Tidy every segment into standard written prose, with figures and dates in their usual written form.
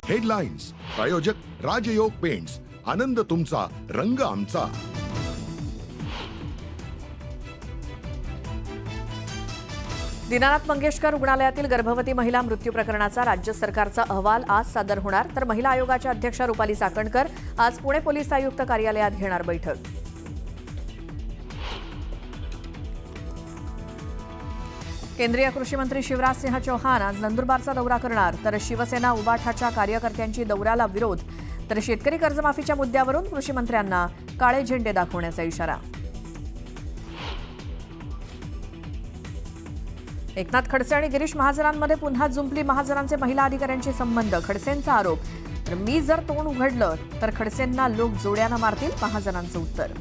Headlines प्रायोजक राजयोग paints, आनंद तुमचा, रंग आमचा. दीनानाथ मंगेशकर रुग्णालयातील गर्भवती महिला मृत्यू प्रकरणाचा राज्य सरकारचा अहवाल आज सादर होणार, तर महिला आयोगाच्या अध्यक्षा रुपाली चाकणकर आज पुणे पोलीस आयुक्त कार्यालयात घेणार बैठक. केंद्रीय कृषी मंत्री शिवराज सिंह चौहान आज नंदुरबारचा दौरा करणार, तर शिवसेना उबाठाच्या कार्यकर्त्यांची दौऱ्याला विरोध, तर शेतकरी कर्जमाफीच्या मुद्द्यावरून कृषी मंत्र्यांना काळे झेंडे दाखवण्याचा इशारा. एकनाथ खडसे आणि गिरीश महाजनांमध्ये पुन्हा जुंपली महाजनांचे महिला अधिकाऱ्यांशी संबंध, खडसेंचा आरोप. तर मी जर तोंड उघडलं तर खडसेंना लोक जोड्यानं मारतील, महाजनांचं उत्तर.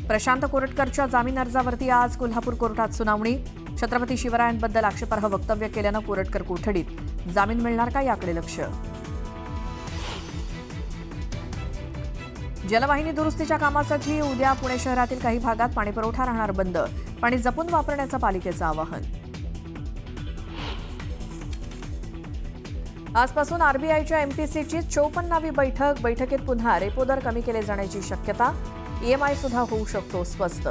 प्रशांत कोरटकरच्या जामीन अर्जावरती आज कोल्हापूर कोर्टात सुनावणी. छत्रपती शिवरायांबद्दल आक्षेपार्ह वक्तव्य केल्यानं कोरटकर कोठडीत, जामीन मिळणार का याकडे लक्ष. जलवाहिनी दुरुस्तीच्या कामासाठी उद्या पुणे शहरातील काही भागात पाणीपुरवठा राहणार बंद, पाणी जपून वापरण्याचं पालिकेचं आवाहन. आजपासून आरबीआयच्या एमपीसीची 54वी बैठक, बैठकीत पुन्हा रेपो दर कमी केले जाण्याची शक्यता, ईएमआय सुद्धा होऊ शकतो स्वस्त.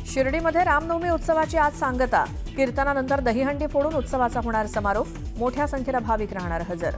शिर्डीमध्ये रामनवमी उत्सवाची आज सांगता, कीर्तनानंतर दहीहंडी फोडून उत्सवाचा होणार समारोप, मोठ्या संख्येनं भाविक राहणार हजर.